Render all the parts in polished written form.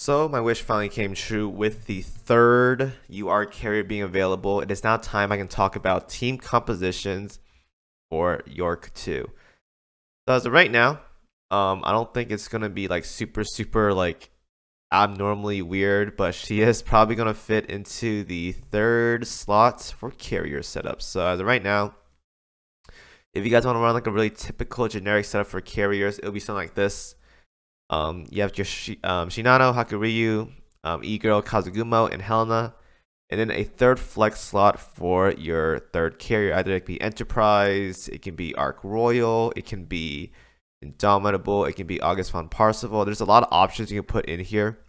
So my wish finally came true with the third UR carrier being available. It is now time I can talk about team compositions for York 2. So as of right now, I don't think it's gonna be like super like abnormally weird, but she is probably gonna fit into the third slot for carrier setups. So as of right now, if you guys want to run like a really typical generic setup for carriers, it'll be something like this. You have your Shinano, Hakuryu, E-Girl, Kazugumo, and Helena. And then a third flex slot for your third carrier. Either it can be Enterprise, it can be Arc Royal, it can be Indomitable, it can be August von Parsifal. There's a lot of options you can put in here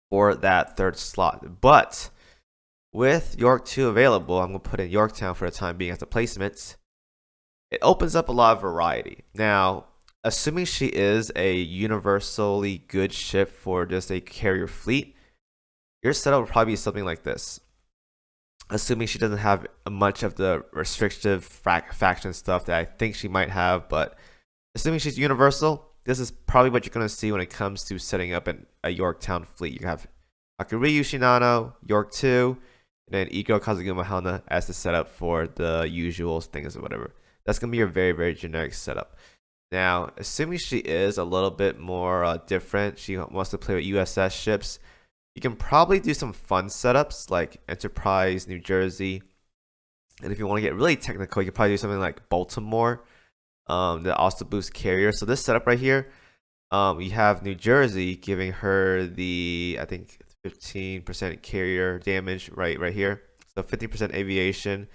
for that third slot. But with York 2 available, I'm going to put in Yorktown for the time being as a placement. It opens up a lot of variety. Now, assuming she is a universally good ship for just a carrier fleet, your setup will probably be something like this. Assuming she doesn't have much of the restrictive faction stuff that I think she might have, but assuming she's universal, this is probably what you're going to see when it comes to setting up a Yorktown fleet. You have Hakuryu Shinano, York 2, and then Iko Kazuguma Helena as the setup for the usual things or whatever. That's going to be your very generic setup. Now, assuming she is a little bit more different, she wants to play with USS ships, you can probably do some fun setups like Enterprise, New Jersey. And if you want to get really technical, you can probably do something like Baltimore, that also boosts carrier. So this setup right here, you have New Jersey giving her the, I think, 15% carrier damage right here. So 50% aviation.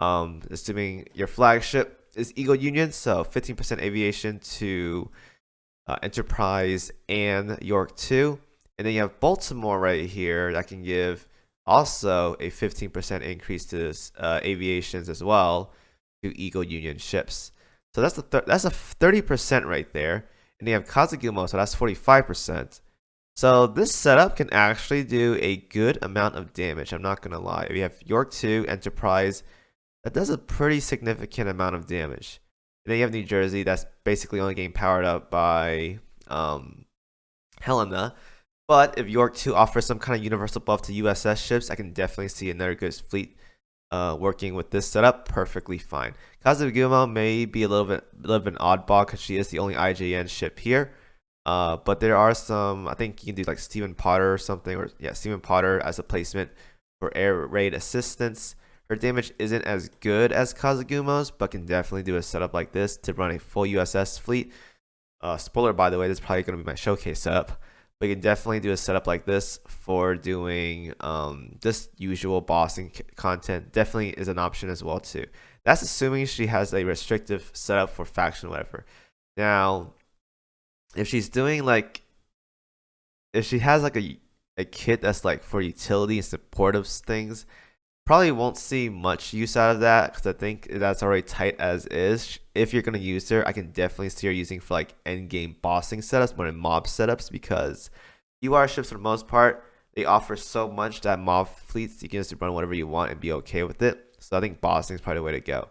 Assuming your flagship is Eagle Union, so 15% aviation to Enterprise and York 2. And then you have Baltimore right here that can give also a 15% increase to aviations as well to Eagle Union ships. So that's a 30% right there. And you have Kazugumo, so that's 45%. So this setup can actually do a good amount of damage. I'm not gonna lie. If you have York 2, Enterprise, that does a pretty significant amount of damage. And then you have New Jersey, that's basically only getting powered up by Helena. But if York 2 offers some kind of universal buff to USS ships, I can definitely see another good fleet working with this setup perfectly fine. Kazugumo may be a little bit an oddball because she is the only IJN ship here. But there are some, I think you can do like Stephen Potter or something, or yeah, Stephen Potter as a placement for air raid assistance. Her damage isn't as good as Kazugumo's, but can definitely do a setup like this to run a full USS fleet. Spoiler, by the way, this is probably going to be my showcase setup. But you can definitely do a setup like this for doing just usual bossing content. Definitely is an option as well too. That's assuming she has a restrictive setup for faction or whatever. Now, if she's doing like, if she has like a kit that's like for utility and supportive things, probably won't see much use out of that because I think that's already tight as is. If you're going to use her, I can definitely see her using for like end game bossing setups more than mob setups, because UR ships for the most part, they offer so much that mob fleets you can just run whatever you want and be okay with it. So I think bossing is probably the way to go.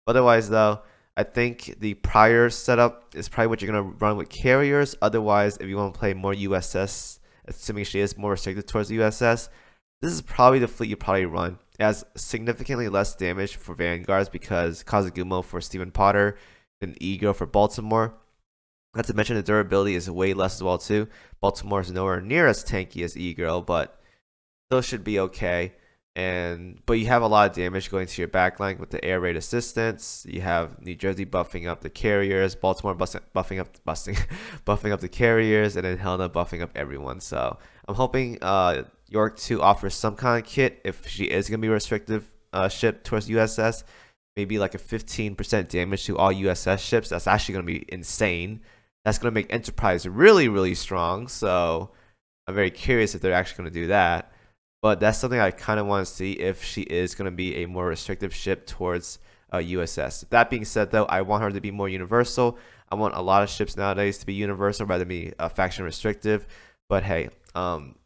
Otherwise though, I think the prior setup is probably what you're going to run with carriers. Otherwise, if you want to play more USS, assuming she is more restricted towards the USS, this is probably the fleet you probably run. It has significantly less damage for Vanguards because Kazugumo for Stephen Potter and Ego for Baltimore. Not to mention the durability is way less as well too. Baltimore is nowhere near as tanky as E-Girl, but still should be okay. But you have a lot of damage going to your backline with the air raid assistance. You have New Jersey buffing up the carriers, Baltimore buffing up the carriers, and then Helena buffing up everyone. So I'm hoping York 2 offers some kind of kit if she is gonna be a restrictive ship towards USS. Maybe like a 15% damage to all USS ships. That's actually gonna be insane. That's gonna make Enterprise really strong. So I'm very curious if they're actually gonna do that. But that's something I kind of want to see if she is going to be a more restrictive ship towards USS. That being said, though, I want her to be more universal. I want a lot of ships nowadays to be universal rather than be faction restrictive. But hey, I'm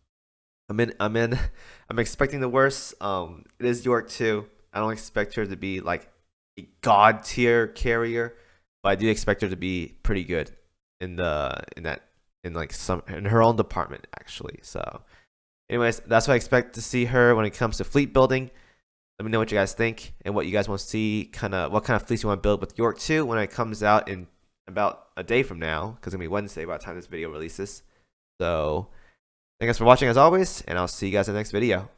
expecting the worst. It is York 2. I don't expect her to be like a god tier carrier, but I do expect her to be pretty good in that in like in her own department actually. So, anyways, that's what I expect to see her when it comes to fleet building. Let me know what you guys think and what you guys want to see, what kind of fleets you want to build with York 2 when it comes out in about a day from now, because it's gonna be Wednesday by the time this video releases. So, thank you guys for watching as always, and I'll see you guys in the next video.